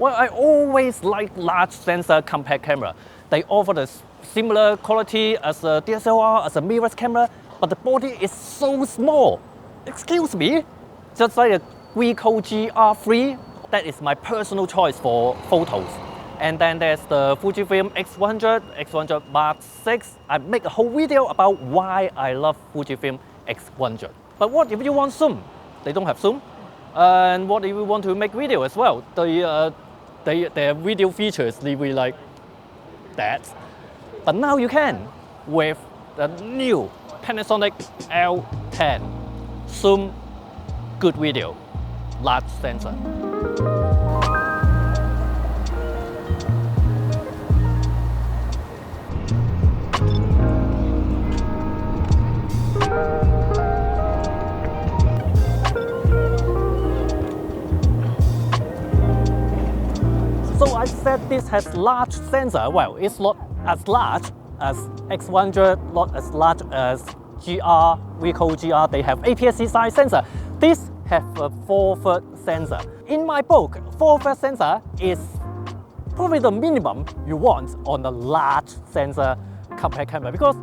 Well, I always like large sensor compact camera. They offer the similar quality as a DSLR, as a mirrorless camera, but the body is so small. Excuse me? Just like a Micro4 GR3, that is my personal choice for photos. And then there's the Fujifilm X100, X100 Mark VI. I make a whole video about why I love Fujifilm X100. But what if you want zoom? They don't have zoom. And what if you want to make video as well? Their video features will be like that. But now you can with the new Panasonic L10. Zoom, good video, large sensor. So I said this has large sensor. Well, it's not as large as X100, not as large as GR, Micro4 GR. They have APS-C size sensor. This have a 4-third sensor. In my book, 4-third sensor is probably the minimum you want on a large sensor compact camera, because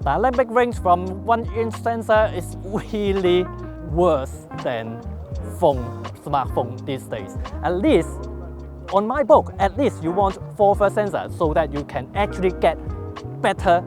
dynamic range from 1-inch sensor is really worse than smartphone these days. At least on my book, at least you want 4-third sensor so that you can actually get better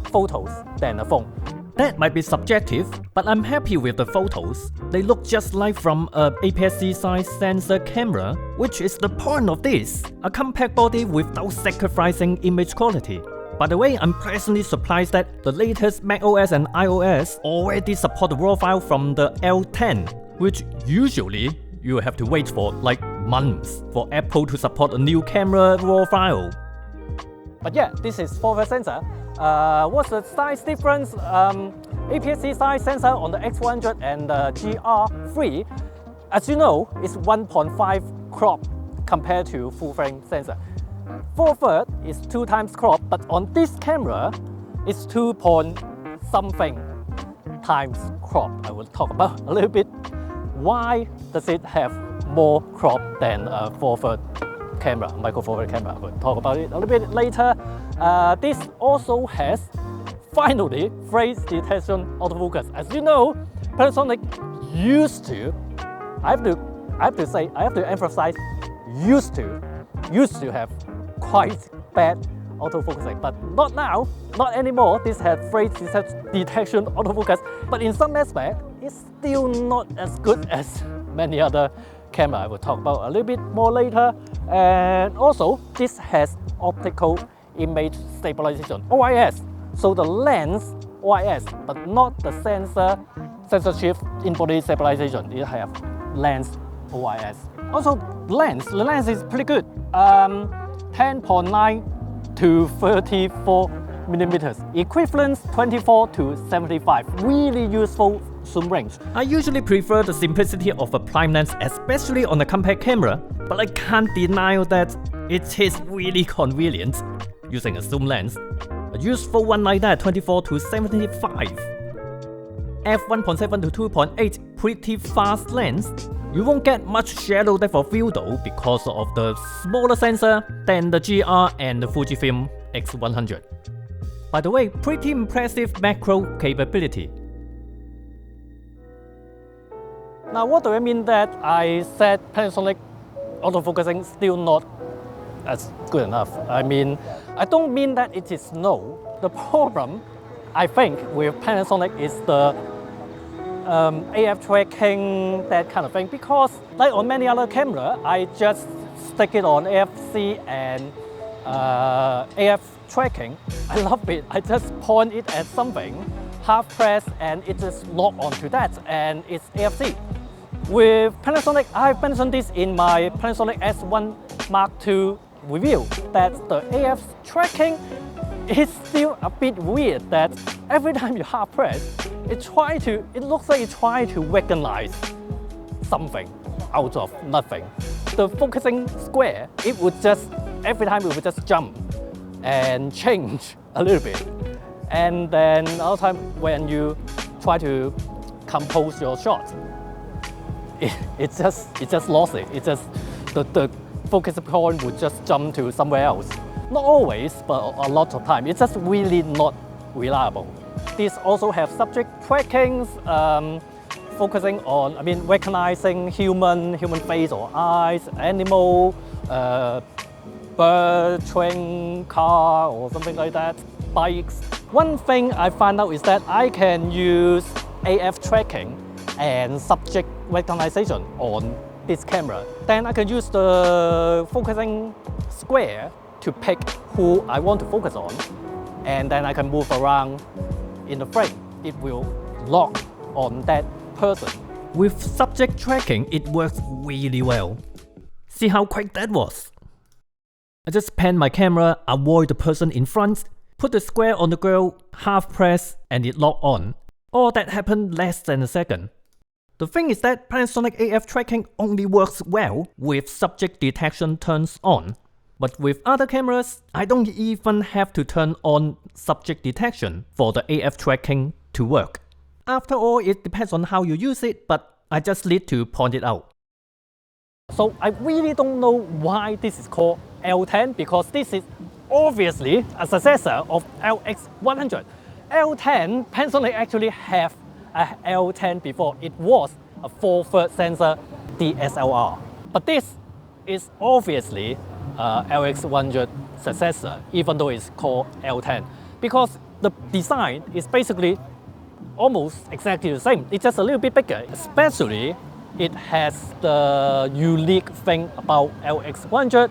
photos than a phone. That might be subjective, but I'm happy with the photos. They look just like from an APS-C size sensor camera, which is the point of this, a compact body without sacrificing image quality. By the way, I'm pleasantly surprised that the latest macOS and iOS already support the RAW file from the L10, which usually you have to wait for like months for Apple to support a new camera RAW file. But yeah, this is 4-third sensor. What's the size difference? APS-C size sensor on the X100 and the GR3, as you know, is 1.5 crop compared to full frame sensor. 4-third is 2 times crop, but on this camera, it's 2 point something times crop. I will talk about a little bit why does it have more crop than a 4-third camera, Micro 4 camera. We'll talk about it a little bit later. This also has, finally, phrase detection autofocus. As you know, Panasonic used to, I have to emphasize, used to have quite bad autofocusing, but not now, not anymore. This has phrase detection autofocus, but in some aspects, it's still not as good as many other camera I will talk about a little bit more later. And also, this has optical image stabilisation, OIS. So the lens OIS, but not the sensor shift in-body stabilisation. It have lens OIS. Also, the lens is pretty good. 10.9 to 34 millimeters, equivalent 24 to 75. Really useful zoom range. I usually prefer the simplicity of a prime lens, especially on a compact camera, but I can't deny that it is really convenient using a zoom lens. A useful one like that, 24 to 75. f1.7 to 2.8, pretty fast lens. You won't get much shallow depth of field though because of the smaller sensor than the GR and the Fujifilm X100. By the way, pretty impressive macro capability. Now, what do I mean that I said Panasonic autofocusing still not as good enough? I mean, I don't mean that it is no. The problem, I think, with Panasonic is the AF tracking, that kind of thing, because like on many other camera, I just stick it on AFC and AF tracking. I love it. I just point it at something, half press, and it just lock onto that, and it's AFC. With Panasonic, I've mentioned this in my Panasonic S1 Mark II review, that the AF tracking is still a bit weird, that every time you half press, it looks like it tries to recognize something out of nothing. The focusing square, it would just, every time it would just jump and change a little bit. And then other time when you try to compose your shot, it just lost it. It just, the focus point would just jump to somewhere else. Not always, but a lot of time. It's just really not reliable. This also have subject tracking, focusing on, recognizing human face or eyes, animal, bird, train, car, or something like that, bikes. One thing I found out is that I can use AF tracking and subject recognition on this camera. Then I can use the focusing square to pick who I want to focus on, and then I can move around in the frame. It will lock on that person. With subject tracking, it works really well. See how quick that was? I just pan my camera, avoid the person in front, put the square on the girl, half press, and it locked on. All that happened less than a second. The thing is that Panasonic AF tracking only works well with subject detection turns on. But with other cameras, I don't even have to turn on subject detection for the AF tracking to work. After all, it depends on how you use it, but I just need to point it out. So I really don't know why this is called L10, because this is obviously a successor of LX100. L10, Panasonic actually have a L10 before. It was a 4/3 sensor DSLR. But this is obviously LX100 successor, even though it's called L10, because the design is basically almost exactly the same. It's just a little bit bigger. Especially, it has the unique thing about LX100,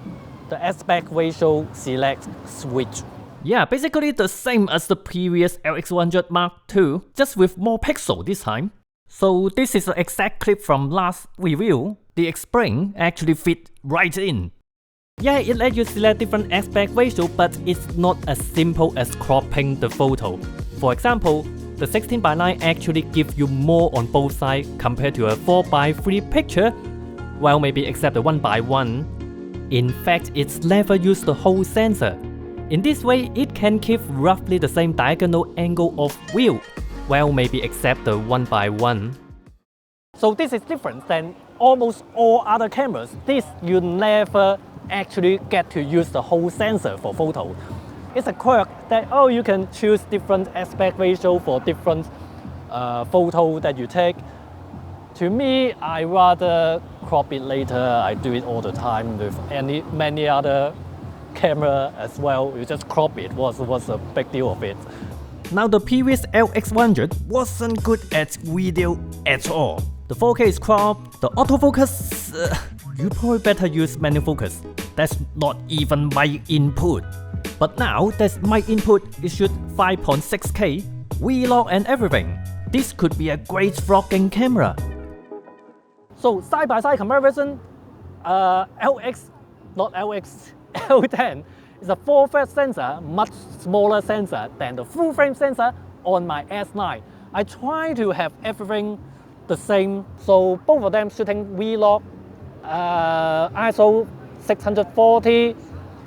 the aspect ratio select switch. Yeah, basically the same as the previous LX100 Mark II, just with more pixels this time. So this is an exact clip from last review. The X-Spring actually fit right in. Yeah, it lets you select different aspect ratio, but it's not as simple as cropping the photo. For example, the 16:9 actually gives you more on both sides compared to a 4:3 picture, well, maybe except the 1:1. In fact, it's never used the whole sensor. In this way, it can keep roughly the same diagonal angle of view, well, maybe except the 1:1. So this is different than almost all other cameras. This you never actually get to use the whole sensor for photos. It's a quirk that, you can choose different aspect ratio for different photo that you take. To me, I rather crop it later. I do it all the time with many other camera as well. You just crop it. What's a big deal of it? Now the previous LX100 wasn't good at video at all. The 4K is cropped, the autofocus, you probably better use manual focus. That's not even my input. But now that's my input, it shoot 5.6K, vlog and everything. This could be a great vlogging camera. So side-by-side comparison, L10 is a 4/3 sensor, much smaller sensor than the full frame sensor on my S9. I try to have everything the same, so both of them shooting vlog, ISO 640,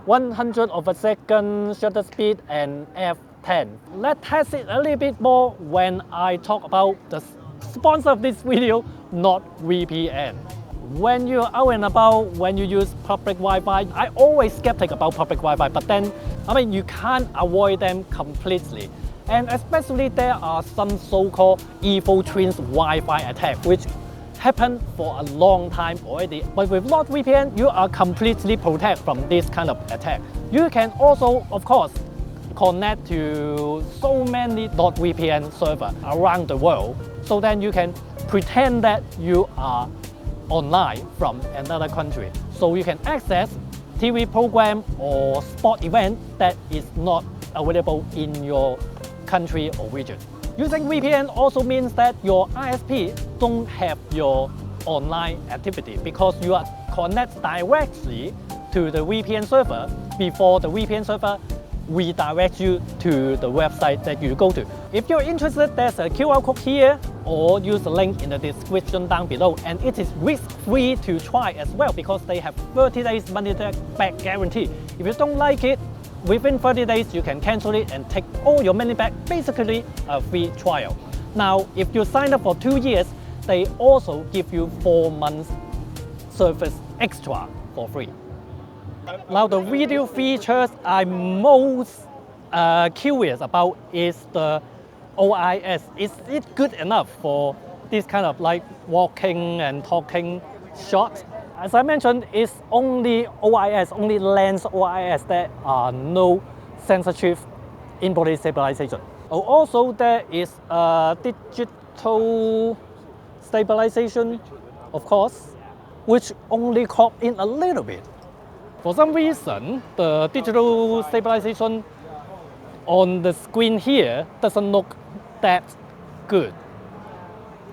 100 of a second shutter speed, and f10. Let's test it a little bit more when I talk about the sponsor of this video, not VPN. When you're out and about, when you use public Wi-Fi, I always skeptic about public Wi-Fi, but then, you can't avoid them completely. And especially there are some so-called evil twins Wi-Fi attack, which happened for a long time already. But with NordVPN, you are completely protected from this kind of attack. You can also, of course, connect to so many NordVPN servers around the world, so then you can pretend that you are online from another country. So you can access TV program or sport event that is not available in your country or region. Using VPN also means that your ISP don't have your online activity because you are connected directly to the VPN server before the VPN server redirects you to the website that you go to. If you're interested, there's a QR code here or use the link in the description down below, and it is risk-free to try as well because they have 30 days money back guarantee. If you don't like it, within 30 days you can cancel it and take all your money back, basically a free trial. Now, if you sign up for 2 years, they also give you 4 months service extra for free. Now the video features I'm most curious about is the OIS. Is it good enough for this kind of like walking and talking shots? As I mentioned, it's only OIS, only lens OIS. There are no sensitive in-body stabilization. Also, there is a digital stabilization, of course, which only crop in a little bit. For some reason, the digital stabilization on the screen here doesn't look that good.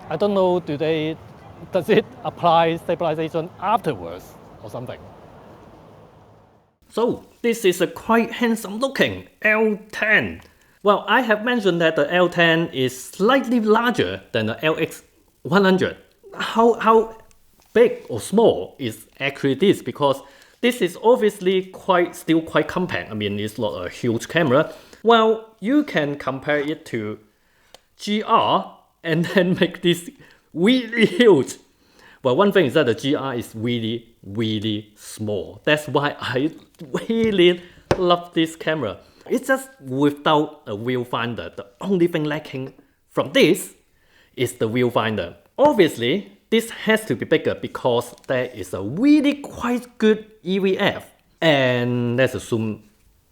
I don't know, does it apply stabilization afterwards or something? So this is a quite handsome looking L10. Well, I have mentioned that the L10 is slightly larger than the LX100. How big or small is actually this? Because this is obviously still quite compact. I mean, it's not a huge camera. Well, you can compare it to GR and then make this really huge. Well, one thing is that the GR is really, really small. That's why I really love this camera. It's just without a viewfinder. The only thing lacking from this is the viewfinder. Obviously, this has to be bigger because there is a really quite good EVF. And there's a zoom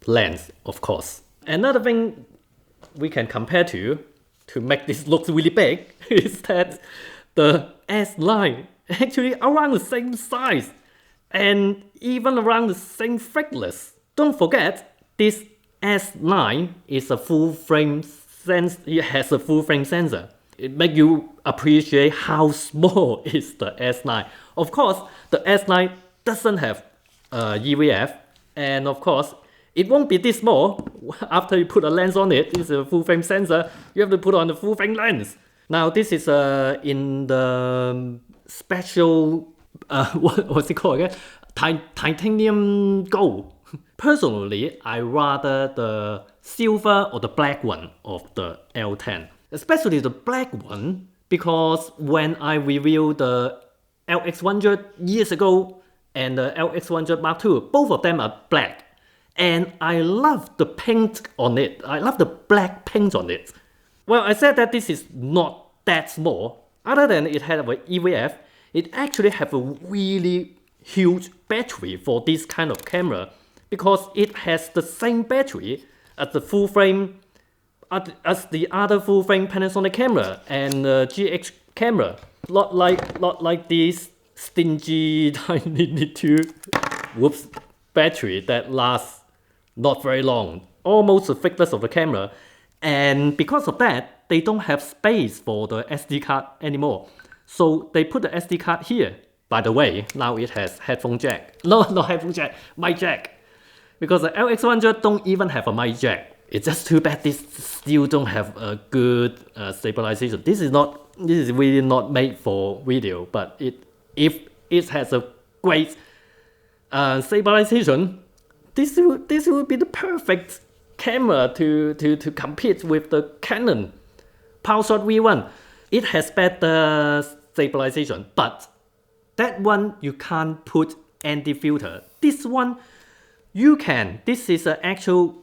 lens, of course. Another thing we can compare to make this look really big is that the S9 actually around the same size and even around the same thickness. Don't forget, this S9 is a full frame sensor. It has a full frame sensor. It makes you appreciate how small is the S9. Of course, the S9 doesn't have EVF, and of course, it won't be this small. After you put a lens on it, it's a full frame sensor, you have to put on the full frame lens. Now this is in the special, what's it called again? Titanium gold. Personally, I rather the silver or the black one of the L10. Especially the black one, because when I reviewed the LX100 years ago and the LX100 Mark II, both of them are black. And I love the paint on it. I love the black paint on it. Well, I said that this is not that small. Other than it had an EVF, it actually has a really huge battery for this kind of camera because it has the same battery as the full frame, as the other full frame Panasonic camera and GH camera. Not like this stingy tiny little battery that lasts not very long, almost the thickness of the camera. And because of that, they don't have space for the SD card anymore. So they put the SD card here. By the way, now it has headphone jack. No, not headphone jack, mic jack. Because the LX100 don't even have a mic jack. It's just too bad this still don't have a good stabilization. This is really not made for video, but if it has a great stabilization, this will be the perfect camera to compete with the Canon PowerShot V1. It has better stabilization, but that one you can't put anti-filter. This one you can. This is an actual,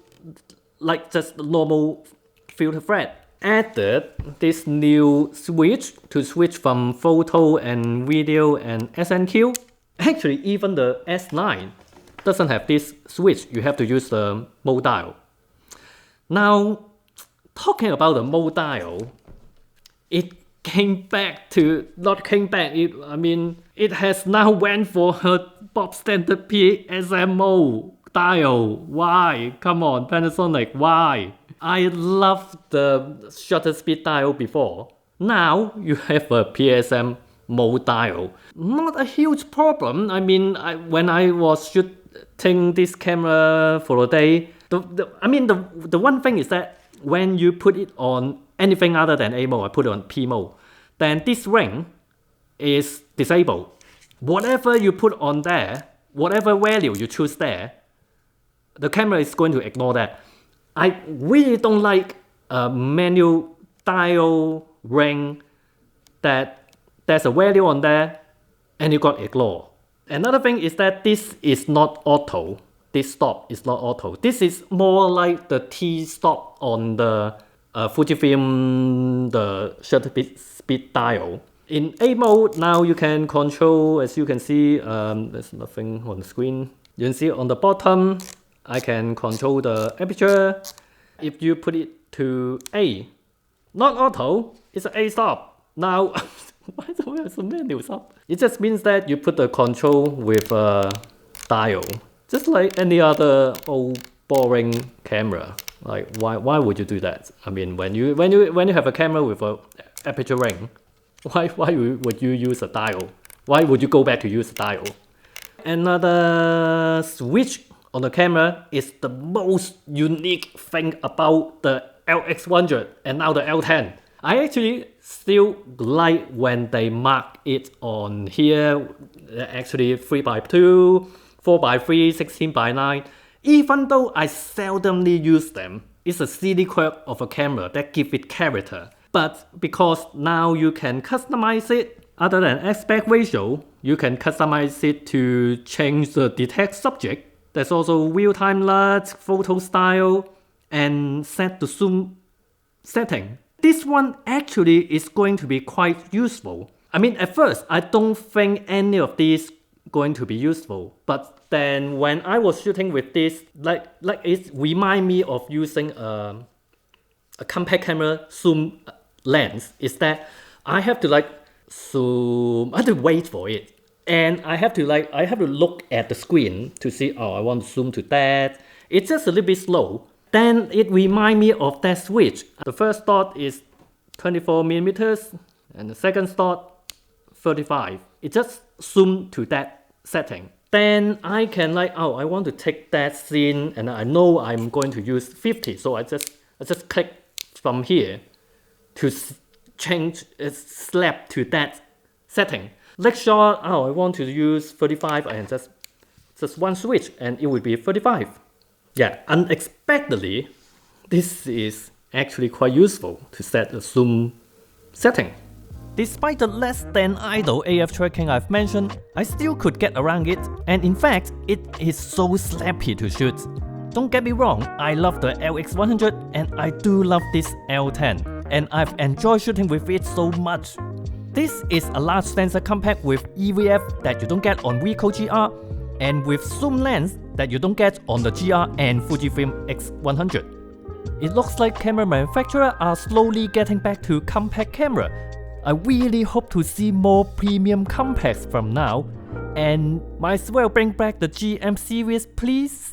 like just normal filter thread. Added this new switch to switch from photo and video and SNQ. Actually, even the S9 doesn't have this switch. You have to use the mode dial. Now, talking about the mode dial, it it has now went for a Bob standard PSM mode dial. Why? Come on, Panasonic, why? I love the shutter speed dial before. Now you have a PSM mode dial. Not a huge problem. I mean, when I was shooting this camera for a day, the one thing is that when you put it on anything other than A mode, I put it on P mode, then this ring is disabled. Whatever you put on there, whatever value you choose there, the camera is going to ignore that. I really don't like a manual dial ring that there's a value on there and you got ignore. Another thing is that this is not auto. This stop is not auto. This is more like the T-stop on the Fujifilm, the shutter speed dial. In A mode, now you can control, as you can see, there's nothing on the screen. You can see on the bottom, I can control the aperture. If you put it to A, not auto, it's an A stop. Now, why do I have so many stop? It just means that you put the control with a dial, just like any other old boring camera. Like why would you do that? I mean, when you have a camera with a aperture ring, why would you use a dial? Why would you go back to use a dial? Another switch on the camera is the most unique thing about the LX100 and now the L10. I actually still like when they mark it on here, actually 3x2, 4x3, 16x9. Even though I seldomly use them, it's a silly quirk of a camera that gives it character. But because now you can customize it, other than aspect ratio, you can customize it to change the detect subject. There's also real-time LUT, photo style, and set the zoom setting. This one actually is going to be quite useful. I mean, at first, I don't think any of these going to be useful. But then when I was shooting with this, like it remind me of using a compact camera zoom lens. Is that I have to zoom, I have to wait for it. And I have to look at the screen to see, oh, I want to zoom to that. It's just a little bit slow. Then it reminds me of that switch. The first dot is 24 millimeters and the second dot 35. It just zoomed to that setting. Then I can I want to take that scene and I know I'm going to use 50. So I just click from here to change, slap to that setting. Next shot, I want to use 35 and just one switch and it would be 35. Yeah, unexpectedly, this is actually quite useful to set a zoom setting. Despite the less than idle AF tracking I've mentioned, I still could get around it, and in fact, it is so slappy to shoot. Don't get me wrong, I love the LX100 and I do love this L10, and I've enjoyed shooting with it so much. This is a large sensor compact with EVF that you don't get on Ricoh GR, and with zoom lens that you don't get on the GR and Fujifilm X100. It looks like camera manufacturers are slowly getting back to compact camera. I really hope to see more premium compacts from now, and might as well bring back the GM series, please.